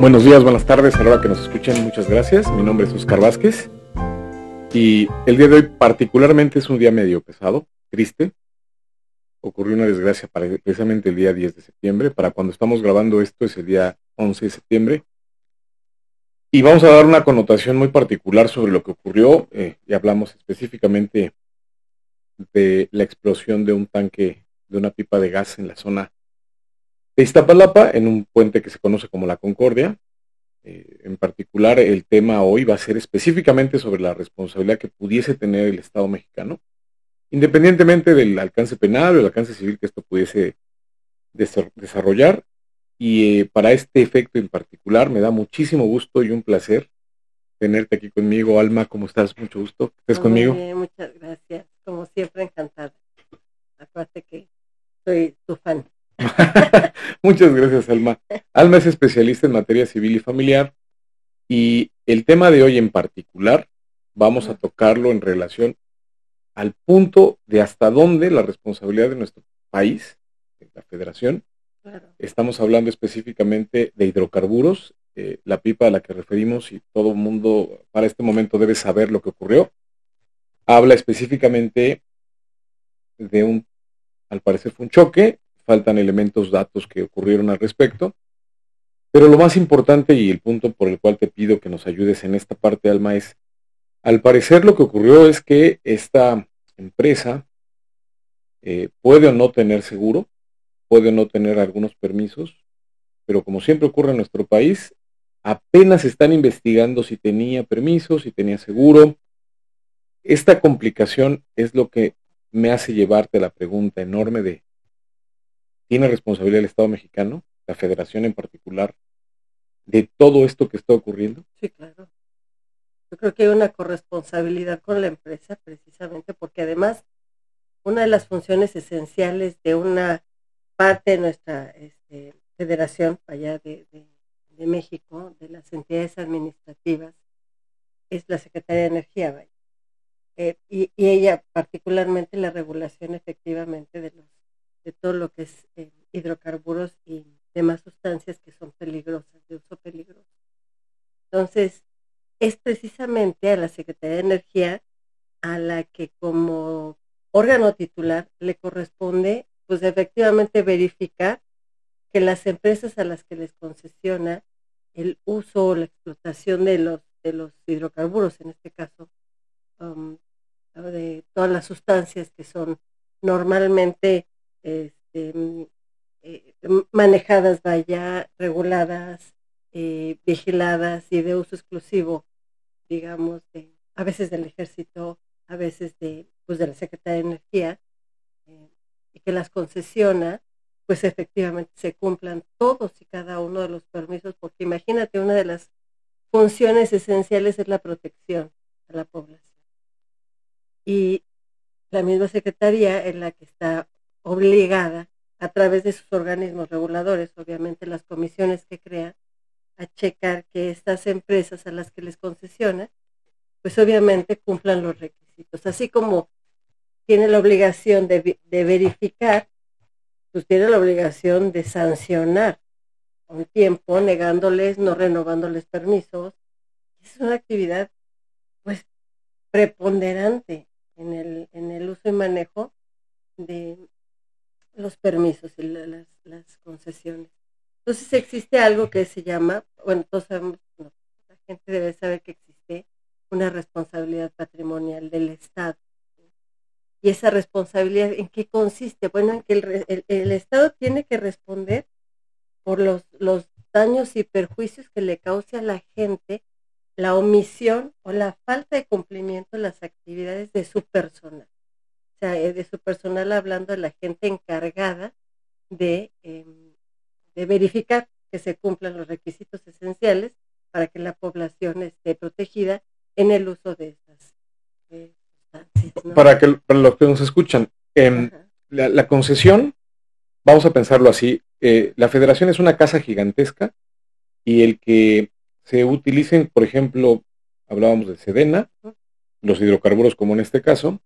Buenos días, buenas tardes, a la hora que nos escuchen, muchas gracias. Mi nombre es Oscar Vázquez y el día de hoy particularmente es un día medio pesado, triste. Ocurrió una desgracia precisamente el día 10 de septiembre. Para cuando estamos grabando esto es el día 11 de septiembre. Y vamos a dar una connotación muy particular sobre lo que ocurrió. Y hablamos específicamente de la explosión de un tanque, de una pipa de gas en la zona de Iztapalapa, en un puente que se conoce como la Concordia. En particular, el tema hoy va a ser específicamente sobre la responsabilidad que pudiese tener el Estado mexicano, independientemente del alcance penal o el alcance civil que esto pudiese desarrollar. Y para este efecto en particular, me da muchísimo gusto y un placer tenerte aquí conmigo. Alma, ¿cómo estás? Mucho gusto que estés conmigo. Muy bien, muchas gracias. Como siempre, encantada. Aparte que soy tu fan. Muchas gracias, Alma. Alma es especialista en materia civil y familiar y el tema de hoy en particular vamos a tocarlo en relación al punto de hasta dónde la responsabilidad de nuestro país, de la Federación, claro. Estamos hablando específicamente de hidrocarburos, la pipa a la que referimos, y todo el mundo para este momento debe saber lo que ocurrió. Habla específicamente de al parecer fue un choque. Faltan elementos, datos que ocurrieron al respecto, pero lo más importante y el punto por el cual te pido que nos ayudes en esta parte, Alma, es, al parecer lo que ocurrió es que esta empresa puede o no tener seguro, puede o no tener algunos permisos, pero como siempre ocurre en nuestro país, apenas están investigando si tenía permisos, si tenía seguro. Esta complicación es lo que me hace llevarte a la pregunta enorme de ¿tiene responsabilidad el Estado mexicano, la Federación en particular, de todo esto que está ocurriendo? Sí, claro. Yo creo que hay una corresponsabilidad con la empresa precisamente porque además una de las funciones esenciales de una parte de nuestra federación allá de México, de las entidades administrativas, es la Secretaría de Energía, vaya. Y ella particularmente la regulación efectivamente de todo lo que es hidrocarburos y demás sustancias que son peligrosas, de uso peligroso. Entonces, es precisamente a la Secretaría de Energía a la que como órgano titular le corresponde, pues efectivamente verificar que las empresas a las que les concesiona el uso o la explotación de los hidrocarburos, en este caso, de todas las sustancias que son normalmente manejadas, vaya, reguladas, vigiladas y de uso exclusivo, digamos, a veces del ejército, a veces de la Secretaría de Energía, y que las concesiona, pues efectivamente se cumplan todos y cada uno de los permisos, porque imagínate, una de las funciones esenciales es la protección a la población. Y la misma Secretaría es la que está obligada, a través de sus organismos reguladores, obviamente las comisiones que crea, a checar que estas empresas a las que les concesiona, pues obviamente cumplan los requisitos. Así como tiene la obligación de verificar, pues tiene la obligación de sancionar un tiempo, negándoles, no renovándoles permisos. Es una actividad, pues, preponderante en el uso y manejo de los permisos y las concesiones. Entonces existe algo que se llama, bueno, todos sabemos, no, la gente debe saber que existe una responsabilidad patrimonial del Estado. ¿Y esa responsabilidad en qué consiste? Bueno, en que el Estado tiene que responder por los daños y perjuicios que le cause a la gente la omisión o la falta de cumplimiento de las actividades de su personal. O sea, de su personal, hablando de la gente encargada de verificar que se cumplan los requisitos esenciales para que la población esté protegida en el uso de estas sustancias, ¿no? Para los que nos escuchan, la concesión, vamos a pensarlo así, la Federación es una casa gigantesca y el que se utilicen, por ejemplo, hablábamos de Sedena, los hidrocarburos como en este caso,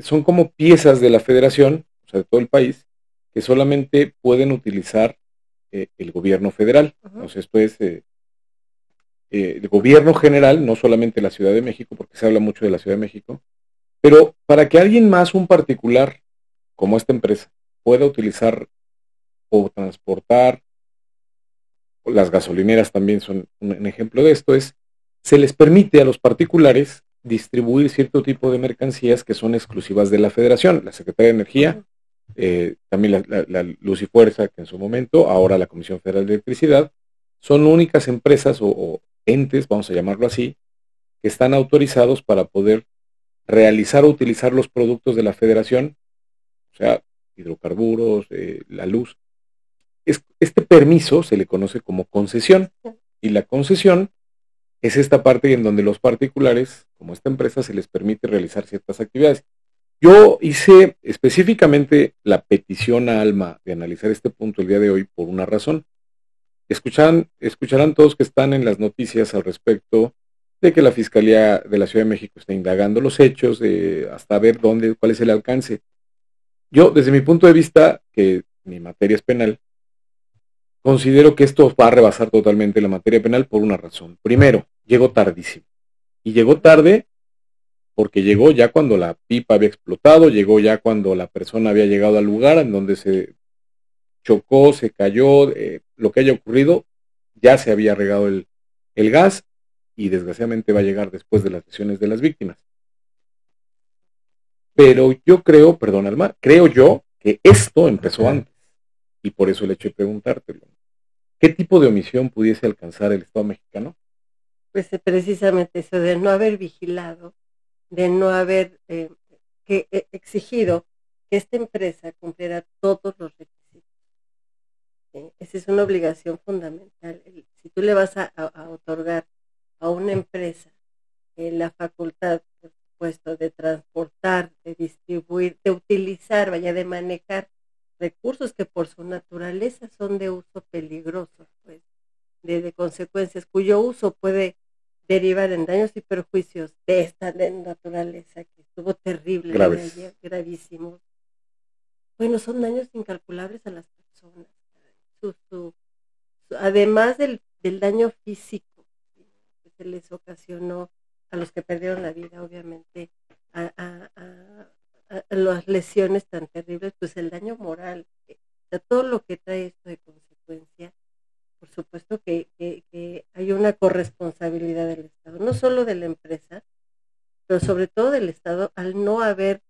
son como piezas de la Federación, o sea, de todo el país, que solamente pueden utilizar el gobierno federal. Ujú. Entonces, esto es el gobierno general, no solamente la Ciudad de México, porque se habla mucho de la Ciudad de México, pero para que alguien más, un particular, como esta empresa, pueda utilizar o transportar, las gasolineras también son un ejemplo de esto, se les permite a los particulares distribuir cierto tipo de mercancías que son exclusivas de la Federación, la Secretaría de Energía, Ujú. también la Luz y Fuerza, que en su momento, ahora la Comisión Federal de Electricidad, son únicas empresas o entes, vamos a llamarlo así, que están autorizados para poder realizar o utilizar los productos de la Federación, o sea, hidrocarburos, la luz. Este permiso se le conoce como concesión, y la concesión es esta parte en donde los particulares, como esta empresa, se les permite realizar ciertas actividades. Yo hice específicamente la petición a Alma de analizar este punto el día de hoy por una razón. Escucharán todos que están en las noticias al respecto de que la Fiscalía de la Ciudad de México está indagando los hechos, hasta ver cuál es el alcance. Yo, desde mi punto de vista, que mi materia es penal, considero que esto va a rebasar totalmente la materia penal por una razón. Primero, llegó tardísimo. Y llegó tarde porque llegó ya cuando la pipa había explotado, llegó ya cuando la persona había llegado al lugar en donde se chocó, se cayó, lo que haya ocurrido, ya se había regado el gas y desgraciadamente va a llegar después de las lesiones de las víctimas. Pero yo creo, perdón Alma, creo yo que esto empezó antes y por eso el hecho de preguntártelo. ¿Qué tipo de omisión pudiese alcanzar el Estado mexicano? Pues precisamente eso de no haber vigilado, de no haber exigido que esta empresa cumpliera todos los requisitos. Esa es una obligación fundamental. Si tú le vas a otorgar a una empresa la facultad, por supuesto, de transportar, de distribuir, de utilizar, vaya, de manejar recursos que por su naturaleza son de uso peligroso, pues, de consecuencias cuyo uso puede derivar en daños y perjuicios de esta naturaleza que estuvo terrible el día de ayer, Graves. gravísimo. Bueno, son daños incalculables a las personas. Además del daño físico que se les ocasionó a los que perdieron la vida, obviamente, a las lesiones tan terribles, pues el daño moral, todo lo que trae esto de consecuencia. Por supuesto que hay una corresponsabilidad del Estado, no solo de la empresa, pero sobre todo del Estado, al no haber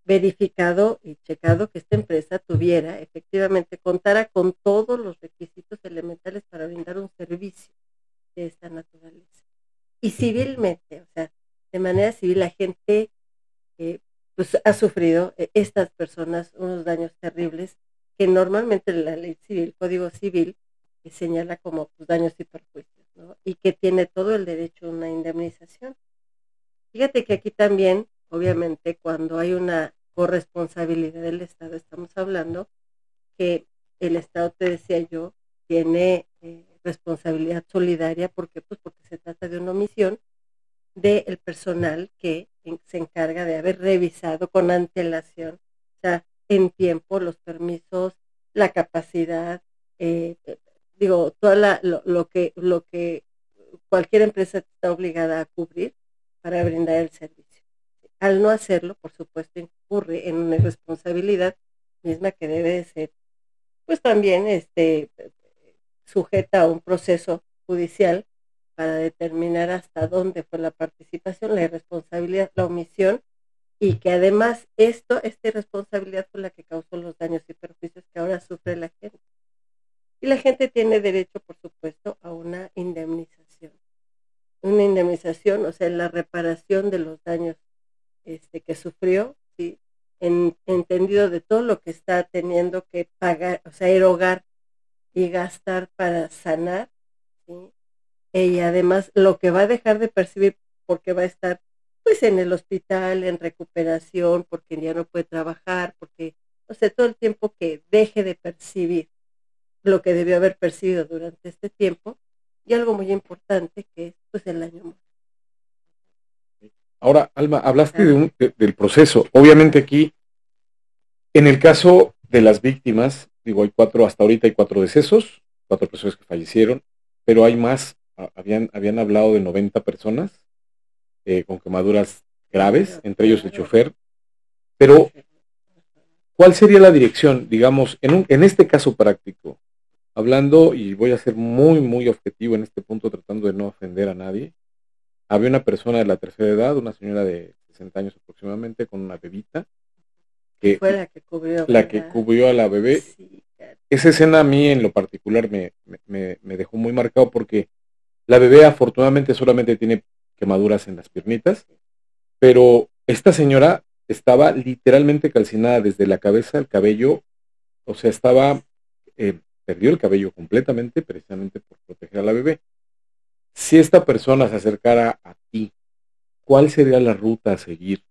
verificado y checado que esta empresa tuviera, efectivamente, contara con todos los requisitos elementales para brindar un servicio de esta naturaleza. Y civilmente, o sea, de manera civil, la gente pues ha sufrido, estas personas, unos daños terribles que normalmente la ley civil, Código Civil, señala como pues, daños y perjuicios, ¿no? Y que tiene todo el derecho a una indemnización. Fíjate que aquí también, obviamente, cuando hay una corresponsabilidad del Estado, estamos hablando que el Estado, te decía yo, tiene responsabilidad solidaria, ¿por qué? Pues porque se trata de una omisión del personal que se encarga de haber revisado con antelación, o sea, en tiempo los permisos, la capacidad, toda lo que cualquier empresa está obligada a cubrir para brindar el servicio. Al no hacerlo, por supuesto, incurre en una irresponsabilidad misma que debe de ser, pues también sujeta a un proceso judicial para determinar hasta dónde fue la participación, la irresponsabilidad, la omisión, y que además esta irresponsabilidad fue la que causó los daños y perjuicios que ahora sufre la gente. Y la gente tiene derecho, por supuesto, a una indemnización. Una indemnización, o sea, la reparación de los daños que sufrió, ¿sí? Entendido de todo lo que está teniendo que pagar, o sea, erogar y gastar para sanar, ¿sí? Y además lo que va a dejar de percibir porque va a estar pues en el hospital, en recuperación, porque ya no puede trabajar, porque, o sea, todo el tiempo que deje de percibir lo que debió haber percibido durante este tiempo, y algo muy importante que es pues el daño moral. Ahora, Alma, hablaste del proceso. Obviamente aquí, en el caso de las víctimas, digo, hasta ahorita hay 4 decesos, 4 personas que fallecieron, pero hay más, habían hablado de 90 personas con quemaduras graves, entre ellos el chofer, pero ¿cuál sería la dirección, digamos, en este caso práctico? Hablando, y voy a ser muy, muy objetivo en este punto, tratando de no ofender a nadie. Había una persona de la tercera edad, una señora de 60 años aproximadamente, con una bebita, que fue la que cubrió, la que cubrió a la bebé. Sí, esa escena a mí en lo particular me dejó muy marcado porque la bebé afortunadamente solamente tiene quemaduras en las piernitas, pero esta señora estaba literalmente calcinada desde la cabeza al cabello, o sea, perdió el cabello completamente precisamente por proteger a la bebé. Si esta persona se acercara a ti, ¿cuál sería la ruta a seguir?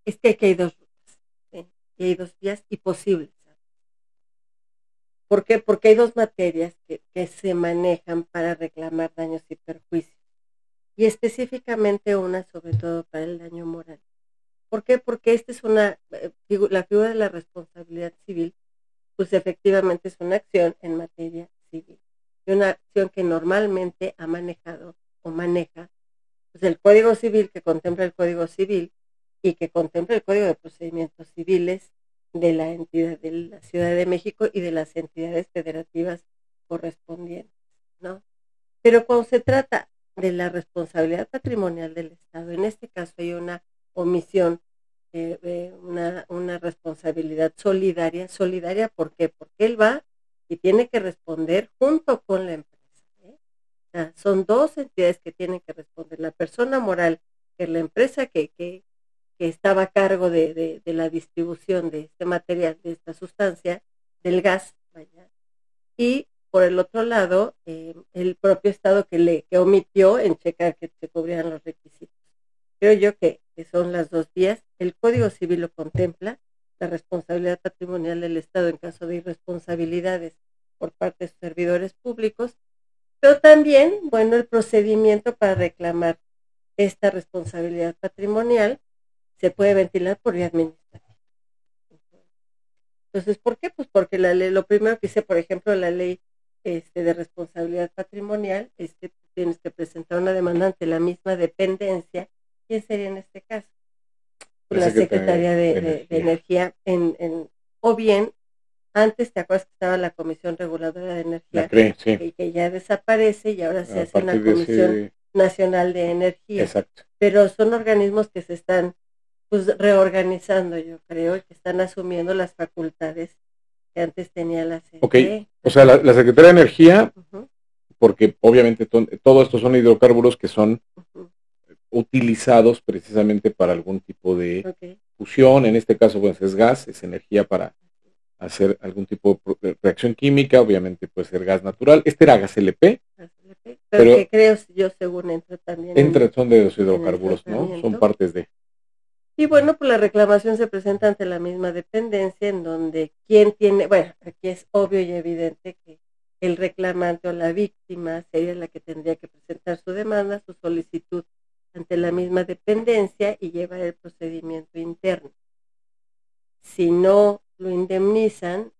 Es que aquí hay 2 rutas, ¿sí? Y hay 2 vías y posibles. ¿Por qué? Porque hay 2 materias que se manejan para reclamar daños y perjuicios. Y específicamente una sobre todo para el daño moral. ¿Por qué? Porque esta es la figura de la responsabilidad civil, pues efectivamente es una acción en materia civil. Y una acción que normalmente ha manejado o maneja pues el Código Civil, que contempla el Código Civil y que contempla el Código de Procedimientos Civiles de la entidad de la Ciudad de México y de las entidades federativas correspondientes, ¿no? Pero cuando se trata de la responsabilidad patrimonial del Estado, en este caso hay una omisión, una responsabilidad solidaria, ¿por qué? Porque él va y tiene que responder junto con la empresa. O sea, son 2 entidades que tienen que responder, la persona moral, que es la empresa que estaba a cargo de la distribución de este material, de esta sustancia, del gas, vaya, y por el otro lado, el propio Estado que omitió en checar que se cubrieran los requisitos. Creo yo que son las 2 vías. El Código Civil lo contempla, la responsabilidad patrimonial del Estado en caso de irresponsabilidades por parte de sus servidores públicos, pero también, bueno, el procedimiento para reclamar esta responsabilidad patrimonial se puede ventilar por vía administrativa. Entonces, ¿por qué? Pues porque la ley, lo primero que dice, por ejemplo, la ley de responsabilidad patrimonial, es que tienes que presentar una demanda ante la misma dependencia. ¿Quién sería en este caso? Pues la Secretaría de Energía, o bien, antes te acuerdas que estaba la Comisión Reguladora de Energía, sí. que ya desaparece y ahora se hace una Comisión Nacional de Energía. Exacto. Pero son organismos que se están pues reorganizando, yo creo, y que están asumiendo las facultades que antes tenía la CFE. Ok, o sea, la Secretaría de Energía, porque obviamente todo esto son hidrocarburos que son utilizados precisamente para algún tipo de fusión, en este caso pues es gas, es energía para hacer algún tipo de reacción química, obviamente puede ser gas natural. Este era gas LP. Pero que creo yo según entra también. Son de los hidrocarburos, ¿no? Son partes de. Y bueno, pues la reclamación se presenta ante la misma dependencia en donde quien tiene, bueno, aquí es obvio y evidente que el reclamante o la víctima sería la que tendría que presentar su demanda, su solicitud ante la misma dependencia y llevar el procedimiento interno. Si no lo indemnizan,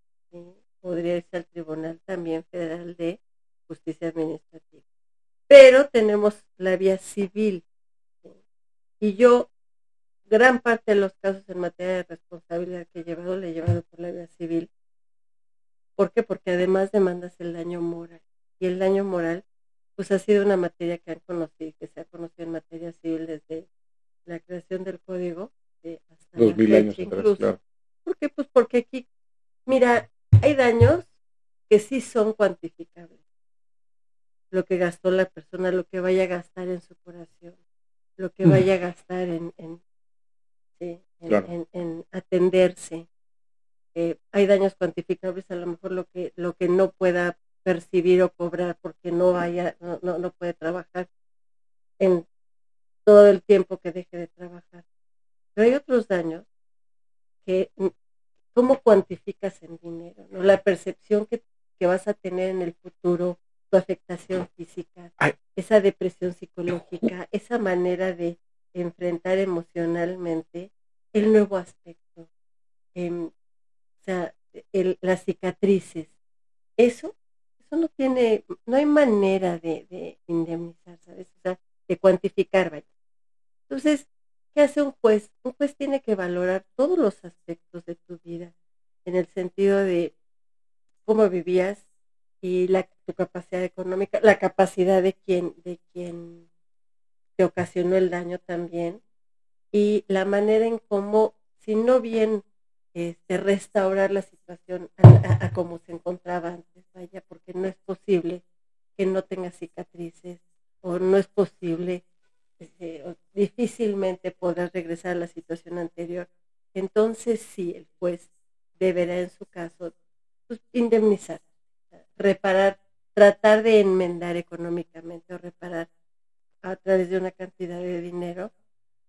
podría irse al Tribunal también Federal de Justicia Administrativa. Pero tenemos la vía civil. Y yo, gran parte de los casos en materia de responsabilidad que he llevado, le he llevado por la vía civil. ¿Por qué? Porque además demandas el daño moral. Y el daño moral, pues ha sido una materia que se ha conocido en materia civil desde la creación del código hasta 2000 años atrás, claro. ¿Por qué? Pues porque aquí, mira, hay daños que sí son cuantificables. Lo que gastó la persona, lo que vaya a gastar en su curación, lo que vaya a gastar en atenderse. Hay daños cuantificables, a lo mejor lo que no pueda percibir o cobrar porque no puede trabajar en todo el tiempo que deje de trabajar. Pero hay otros daños que, ¿cómo cuantificas en dinero? ¿No? La percepción que vas a tener en el futuro, tu afectación física, esa depresión psicológica, esa manera de enfrentar emocionalmente el nuevo aspecto. O sea, las cicatrices, eso, eso no hay manera de indemnizar, ¿sabes? O sea, de cuantificar, vaya. Entonces, ¿qué hace un juez? Un juez tiene que valorar todos los aspectos de tu vida, en el sentido de cómo vivías y tu capacidad económica, la capacidad de quien te ocasionó el daño también, y la manera en cómo, si no bien restaurar la situación a como se encontraba antes, vaya, porque no es posible que no tenga cicatrices, o no es posible, o difícilmente podrás regresar a la situación anterior. Entonces sí, el juez deberá en su caso, pues, indemnizar, reparar, tratar de enmendar económicamente, o reparar a través de una cantidad de dinero,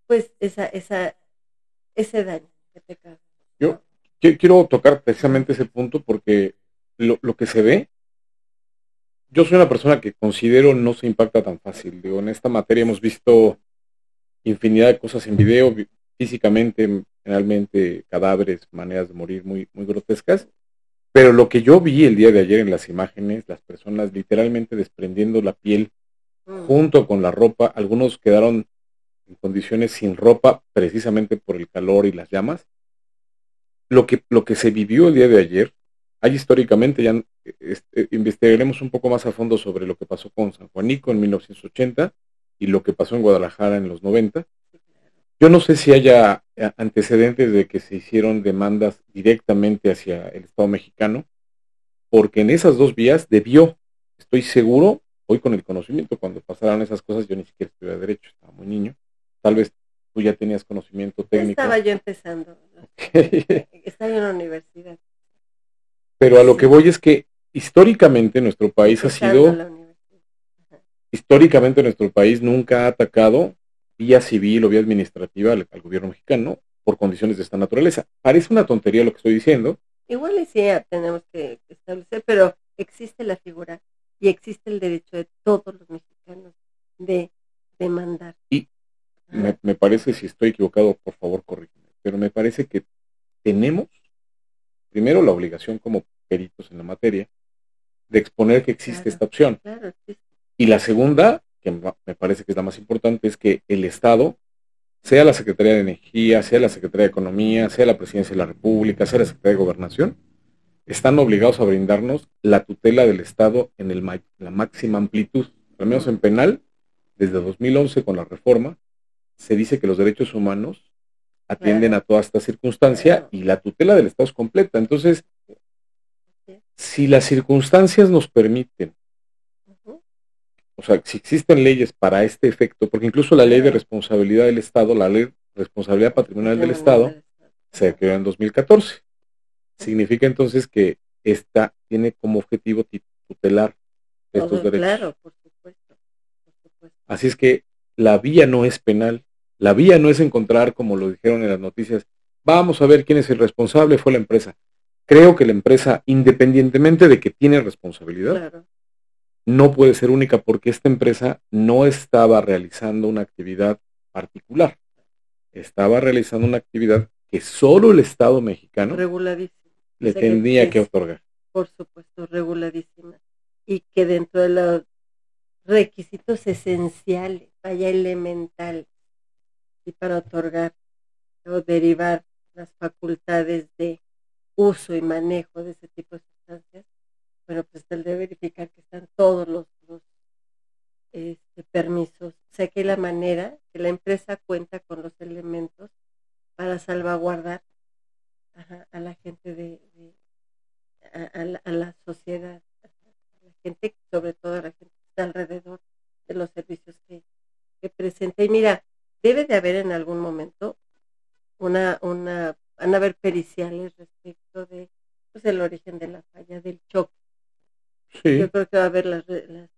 pues ese daño que te causa, Yo ¿no? quiero tocar precisamente ese punto porque lo que se ve, yo soy una persona que considero no se impacta tan fácil. Digo, en esta materia hemos visto infinidad de cosas en video, físicamente, generalmente cadáveres, maneras de morir muy, muy grotescas. Pero lo que yo vi el día de ayer en las imágenes, las personas literalmente desprendiendo la piel junto con la ropa, algunos quedaron en condiciones sin ropa precisamente por el calor y las llamas. Lo que se vivió el día de ayer, hay históricamente, ya investigaremos un poco más a fondo sobre lo que pasó con San Juanico en 1980 y lo que pasó en Guadalajara en los 90. Yo no sé si haya antecedentes de que se hicieron demandas directamente hacia el Estado mexicano, porque en esas dos vías debió, estoy seguro, hoy con el conocimiento, cuando pasaron esas cosas, yo ni siquiera estudiaba derecho, estaba muy niño, tal vez tú ya tenías conocimiento Ya técnico. estaba yo empezando, ¿no? Estaba en la universidad. Pero a lo que Sí, voy es que históricamente nuestro país ha empezando sido, la universidad. Ajá. históricamente nuestro país nunca ha atacado vía civil o vía administrativa al gobierno mexicano por condiciones de esta naturaleza. Parece una tontería lo que estoy diciendo. Igual y sí tenemos que establecer, pero existe la figura y existe el derecho de todos los mexicanos de demandar. Y me parece, si estoy equivocado, por favor, corrígeme. Pero me parece que tenemos, primero, la obligación como peritos en la materia de exponer que existe Claro, esta opción. claro, existe. Y la segunda, que me parece que es la más importante, es que el Estado, sea la Secretaría de Energía, sea la Secretaría de Economía, sea la Presidencia de la República, sea la Secretaría de Gobernación, están obligados a brindarnos la tutela del Estado en la máxima amplitud. Al menos en penal, desde 2011 con la reforma, se dice que los derechos humanos atienden Claro, a toda esta circunstancia claro. y la tutela del Estado es completa. Entonces, Sí. si las circunstancias nos permiten, Ujú. o sea, si existen leyes para este efecto, porque incluso la ley de Claro. responsabilidad del Estado, la ley de responsabilidad patrimonial del Patrimonial Estado, del Estado. se Ajá. creó en 2014. Sí. Significa entonces que esta tiene como objetivo tutelar estos Todo, derechos. claro, por supuesto, por supuesto. Así es que la vía no es penal, la vía no es encontrar, como lo dijeron en las noticias, vamos a ver quién es el responsable, fue la empresa. Creo que la empresa, independientemente de que tiene responsabilidad, Claro. no puede ser única porque esta empresa no estaba realizando una actividad particular, estaba realizando una actividad que solo el Estado mexicano Reguladísima. O le sea que tenía que es, otorgar. por supuesto, reguladísima. Y que dentro de los requisitos esenciales, vaya elemental, y para otorgar o derivar las facultades de uso y manejo de ese tipo de sustancias, bueno, pues el de verificar que están todos los permisos. O sea que la manera que la empresa cuenta con los elementos para salvaguardar, ajá, a la gente a la sociedad, a la gente, sobre todo a la gente que está alrededor de los servicios que presenta. Y mira, debe de haber en algún momento van a haber periciales respecto de, pues, el origen de la falla, del choque. Yo Sí, creo que va a haber las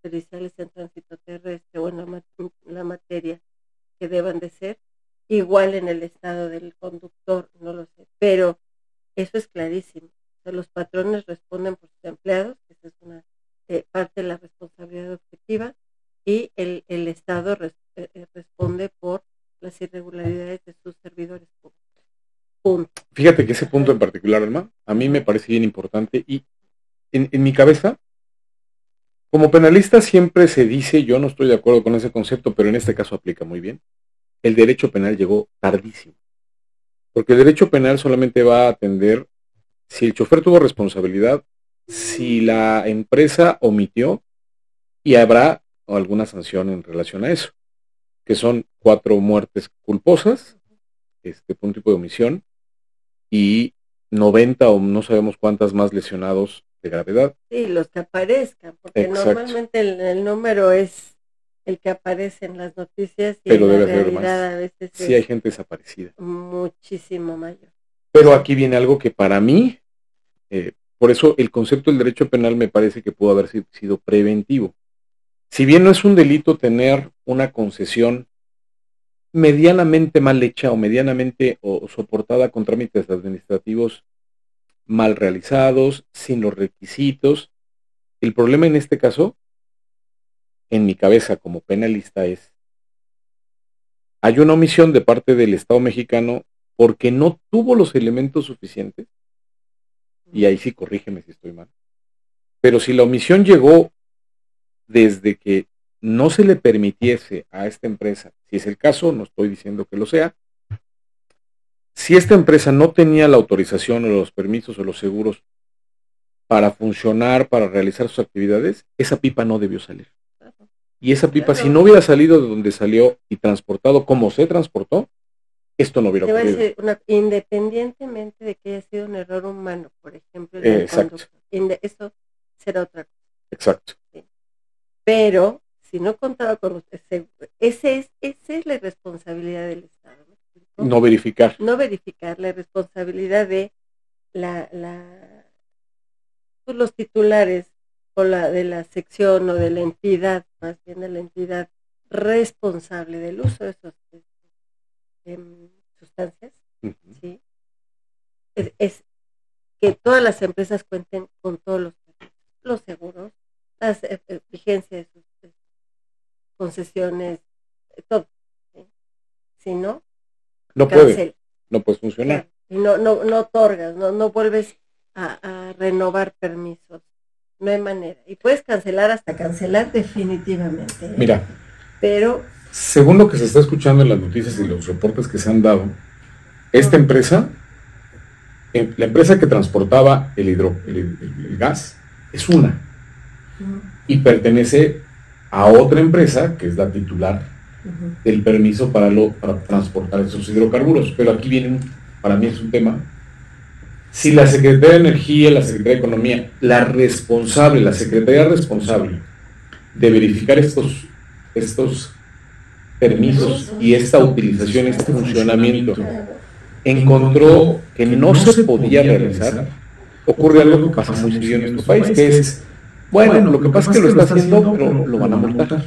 periciales en tránsito terrestre o en la materia que deban de ser, igual en el estado del conductor, no lo sé, pero eso es clarísimo. O sea, los patrones responden por sus empleados, que esa es una parte de la responsabilidad objetiva, y el Estado responde por las irregularidades de sus servidores públicos. Punto. fíjate que ese punto Ajá. en particular, Alma, A mí me parece bien importante y en mi cabeza, como penalista siempre se dice, yo no estoy de acuerdo con ese concepto, pero en este caso aplica muy bien, el derecho penal llegó tardísimo, porque el derecho penal solamente va a atender si el chofer tuvo responsabilidad, si la empresa omitió y habrá alguna sanción en relación a eso, que son 4 muertes culposas, por un tipo de omisión, y 90 o no sabemos cuántas más lesionados de gravedad. Sí, los que aparezcan, porque Exacto. normalmente el número es el que aparece en las noticias y pero en la debe haber realidad más. a veces Sí hay gente desaparecida. Muchísimo mayor. Pero aquí viene algo que para mí, por eso el concepto del derecho penal me parece que pudo haber sido preventivo. Si bien no es un delito tener una concesión medianamente mal hecha o medianamente o soportada con trámites administrativos mal realizados, sin los requisitos, el problema en este caso, en mi cabeza como penalista, es hay una omisión de parte del Estado mexicano porque no tuvo los elementos suficientes, y ahí sí corrígeme si estoy mal, pero si la omisión llegó desde que no se le permitiese a esta empresa, si es el caso, no estoy diciendo que lo sea, si esta empresa no tenía la autorización o los permisos o los seguros para funcionar, para realizar sus actividades, esa pipa no debió salir. Y esa pipa, si no hubiera salido de donde salió y transportado como se transportó, esto no hubiera ocurrido. Decir, independientemente de que haya sido un error humano, por ejemplo, exacto. Eso será otra cosa. Exacto. Sí. Pero si no contaba con usted, esa es la responsabilidad del Estado. No verificar. No verificar, la responsabilidad de pues los titulares o de la sección o de la entidad, más bien de la entidad responsable del uso de esas sustancias, ¿sí? Es que todas las empresas cuenten con todos los seguros, las vigencias de sus concesiones, todo. ¿Sí? Si no, no puede funcionar. Claro. No otorgas, no vuelves a renovar permisos. No hay manera. Y puedes hasta cancelar definitivamente. Mira, pero según lo que se está escuchando en las noticias y los reportes que se han dado, esta empresa, la empresa que transportaba el gas, es una. Y pertenece a otra empresa, que es la titular del permiso para transportar esos hidrocarburos. Pero aquí viene, para mí es un tema, si la Secretaría de Energía, la Secretaría de Economía, la Secretaría responsable de verificar estos permisos y esta utilización, este funcionamiento, encontró que no se podía realizar, ocurre algo que pasa muy seguido en nuestro país, que es, bueno, lo que pasa es que lo está haciendo, pero lo van a multar,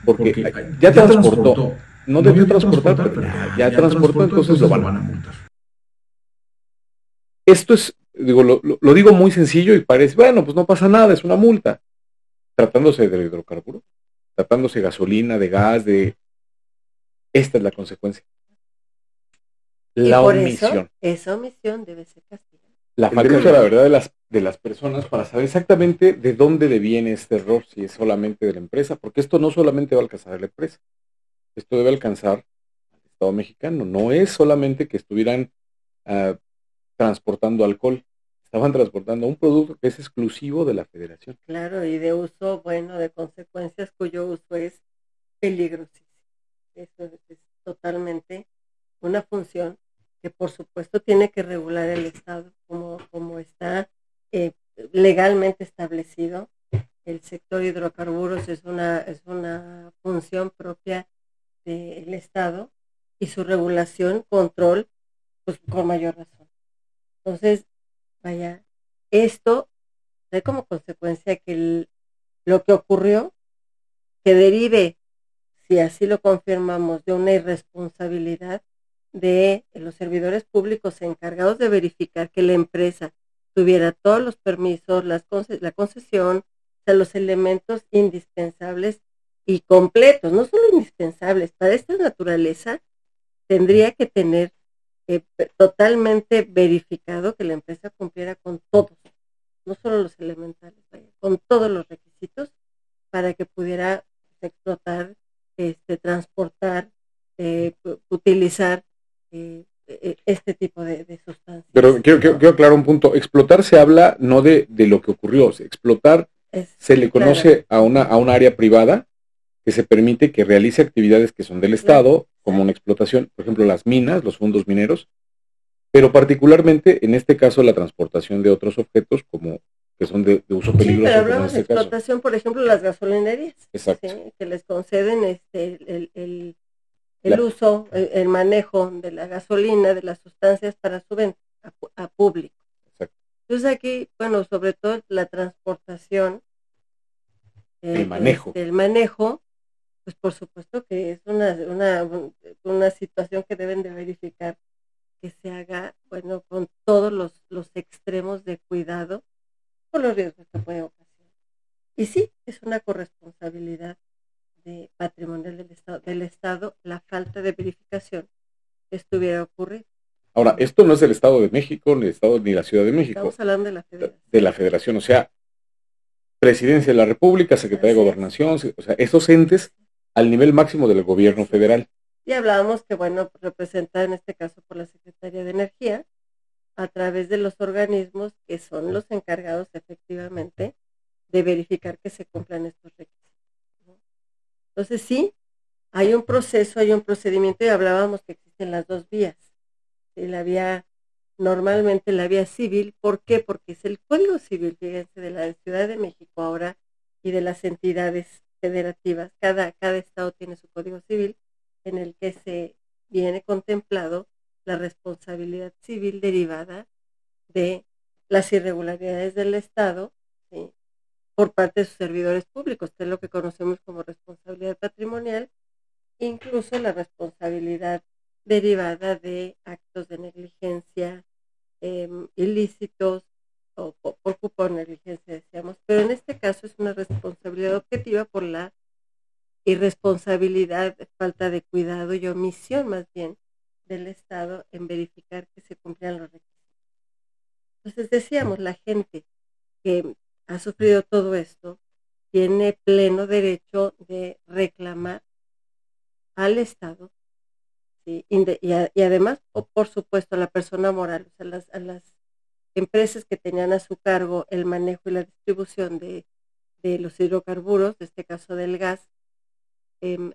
porque ya transportó, no debió transportar, pero ya transportó, entonces lo van a multar. Esto es, lo digo muy sencillo y parece, bueno, pues no pasa nada, es una multa. Tratándose de hidrocarburos, tratándose de gasolina, de gas, esta es la consecuencia. La omisión. Esa omisión debe ser castigada. La falta de la verdad de las personas para saber exactamente de dónde le viene este error, si es solamente de la empresa, porque esto no solamente va a alcanzar a la empresa, esto debe alcanzar al Estado mexicano. No es solamente que estuvieran transportando alcohol, estaban transportando un producto que es exclusivo de la Federación. Claro, y de uso, de consecuencias cuyo uso es peligrosísimo. Eso es totalmente una función que por supuesto tiene que regular el Estado como está legalmente establecido. El sector hidrocarburos es una función propia del Estado y su regulación, control, pues con mayor razón. Entonces, esto trae como consecuencia que lo que ocurrió, que derive, si así lo confirmamos, de una irresponsabilidad de los servidores públicos encargados de verificar que la empresa tuviera todos los permisos, la concesión, o sea, los elementos indispensables y completos, no solo indispensables, para esta naturaleza tendría que tener totalmente verificado que la empresa cumpliera con todos, no solo los elementales, vaya, con todos los requisitos para que pudiera explotar, transportar, utilizar este tipo de sustancias. Pero quiero aclarar un punto. Explotar se habla no de lo que ocurrió. Explotar se le conoce a una área privada que se permite que realice actividades que son del Estado, como una explotación, por ejemplo, las minas, los fondos mineros, pero particularmente en este caso la transportación de otros objetos como que son de uso peligroso. Sí, pero hablamos de explotación, por ejemplo, las gasolinerías. Exacto. ¿Sí? Que les conceden el uso, el manejo de la gasolina, de las sustancias para su venta a público. Exacto. Entonces aquí, bueno, sobre todo la transportación, el manejo. El manejo, pues por supuesto que es una situación que deben de verificar que se haga, bueno, con todos los extremos de cuidado por los riesgos que puede ocasionar. Y sí, es una corresponsabilidad patrimonial del Estado la falta de verificación que estuviera ocurriendo. Ahora, esto no es del Estado de México, ni el Estado ni la Ciudad de México. Estamos hablando de la Federación. De la Federación, o sea, Presidencia de la República, Secretaría de Gobernación, o sea, esos entes al nivel máximo del gobierno federal. Y hablábamos que, bueno, representada en este caso por la Secretaría de Energía, a través de los organismos que son los encargados efectivamente de verificar que se cumplan estos requisitos, ¿no? Entonces sí, hay un proceso, hay un procedimiento y hablábamos que existen las dos vías. ¿Sí? Normalmente la vía civil, ¿por qué? Porque es el Código Civil, fíjense, de la Ciudad de México ahora y de las entidades federativas. Cada estado tiene su Código Civil en el que se viene contemplado la responsabilidad civil derivada de las irregularidades del Estado, ¿sí? Por parte de sus servidores públicos, que es lo que conocemos como responsabilidad patrimonial, incluso la responsabilidad derivada de actos de negligencia ilícitos o por culpa o negligencia, decíamos, pero en este caso es una responsabilidad objetiva por la irresponsabilidad, falta de cuidado y omisión más bien del Estado en verificar que se cumplían los requisitos. Entonces decíamos, la gente que ha sufrido todo esto tiene pleno derecho de reclamar al Estado, ¿sí? Y además, por supuesto, a la persona moral, o sea, a las empresas que tenían a su cargo el manejo y la distribución de los hidrocarburos, en este caso del gas,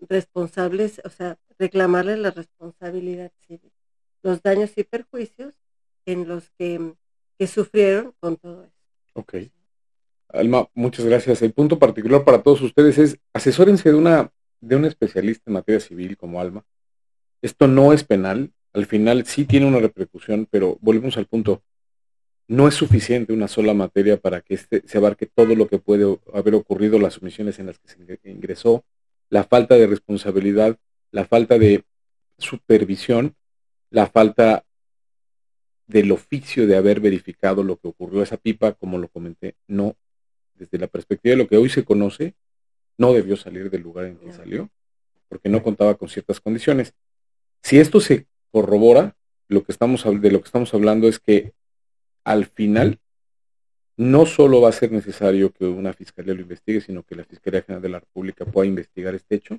responsables, o sea, reclamarles la responsabilidad civil, los daños y perjuicios en los que sufrieron con todo esto. Ok. Alma, muchas gracias. El punto particular para todos ustedes es asesórense de un especialista en materia civil como Alma. Esto no es penal, al final sí tiene una repercusión, pero volvemos al punto. No es suficiente una sola materia para que se abarque todo lo que puede haber ocurrido, las omisiones en las que se ingresó, la falta de responsabilidad, la falta de supervisión, la falta del oficio de haber verificado lo que ocurrió. Esa pipa, como lo comenté, no, desde la perspectiva de lo que hoy se conoce, no debió salir del lugar en que salió, porque no contaba con ciertas condiciones. Si esto se corrobora, de lo que estamos hablando es que al final no solo va a ser necesario que una fiscalía lo investigue, sino que la Fiscalía General de la República pueda investigar este hecho.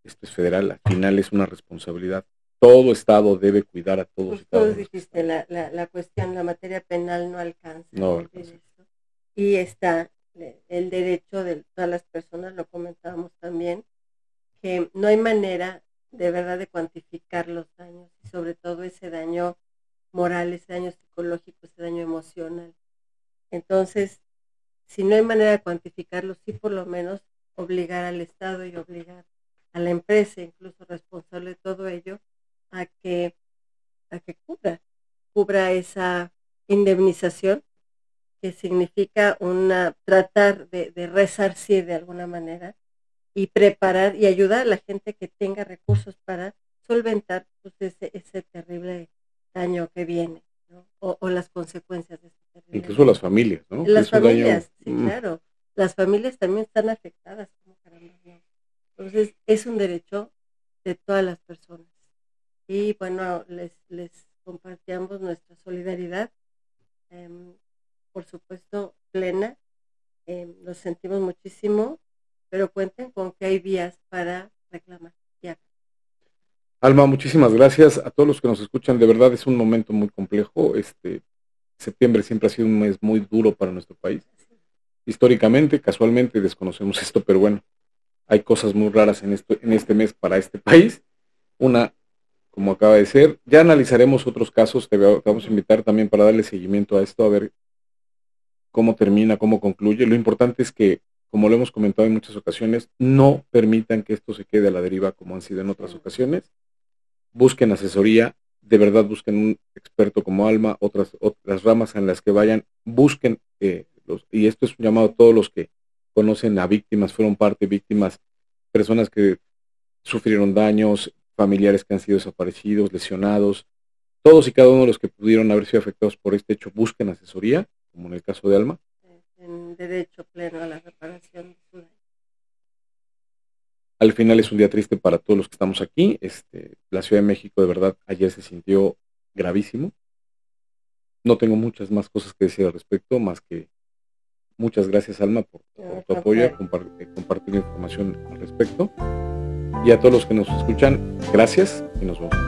Esto es federal, al final es una responsabilidad. Todo Estado debe cuidar a todos. Pues todos dijiste, la cuestión, la materia penal no alcanza. No alcanza. Y está el derecho de todas las personas, lo comentábamos también, que no hay manera de verdad de cuantificar los daños, y sobre todo ese daño moral, ese daño psicológico, ese daño emocional. Entonces, si no hay manera de cuantificarlo, sí por lo menos obligar al Estado y obligar a la empresa, incluso responsable de todo ello, a que cubra esa indemnización, que significa tratar de resarcir de alguna manera y preparar y ayudar a la gente que tenga recursos para solventar pues, ese terrible daño que viene, ¿no? O las consecuencias de ese terrible incluso daño. Las familias, ¿no? Las familias, daño... sí, claro. Las familias también están afectadas, como caramba, ¿no? Entonces, es un derecho de todas las personas. Y bueno, les planteamos nuestra solidaridad, por supuesto, plena. Nos sentimos muchísimo, pero cuenten con que hay vías para reclamar. Ya. Alma, muchísimas gracias a todos los que nos escuchan. De verdad es un momento muy complejo. Septiembre siempre ha sido un mes muy duro para nuestro país. Históricamente, casualmente desconocemos esto, pero bueno, hay cosas muy raras en este mes para este país. Una, como acaba de ser, ya analizaremos otros casos. Te vamos a invitar también para darle seguimiento a esto, a ver cómo termina, cómo concluye. Lo importante es que, como lo hemos comentado en muchas ocasiones, no permitan que esto se quede a la deriva como han sido en otras ocasiones. Busquen asesoría, de verdad busquen un experto como Alma, otras ramas en las que vayan, busquen, y esto es un llamado a todos los que conocen a víctimas, fueron parte víctimas, personas que sufrieron daños, familiares que han sido desaparecidos, lesionados, todos y cada uno de los que pudieron haber sido afectados por este hecho, busquen asesoría, como en el caso de Alma. En derecho pleno a la reparación de su daño. Al final es un día triste para todos los que estamos aquí. La Ciudad de México de verdad ayer se sintió gravísimo. No tengo muchas más cosas que decir al respecto, más que muchas gracias, Alma, por tu apoyo, compartir información al respecto. Y a todos los que nos escuchan, gracias y nos vemos.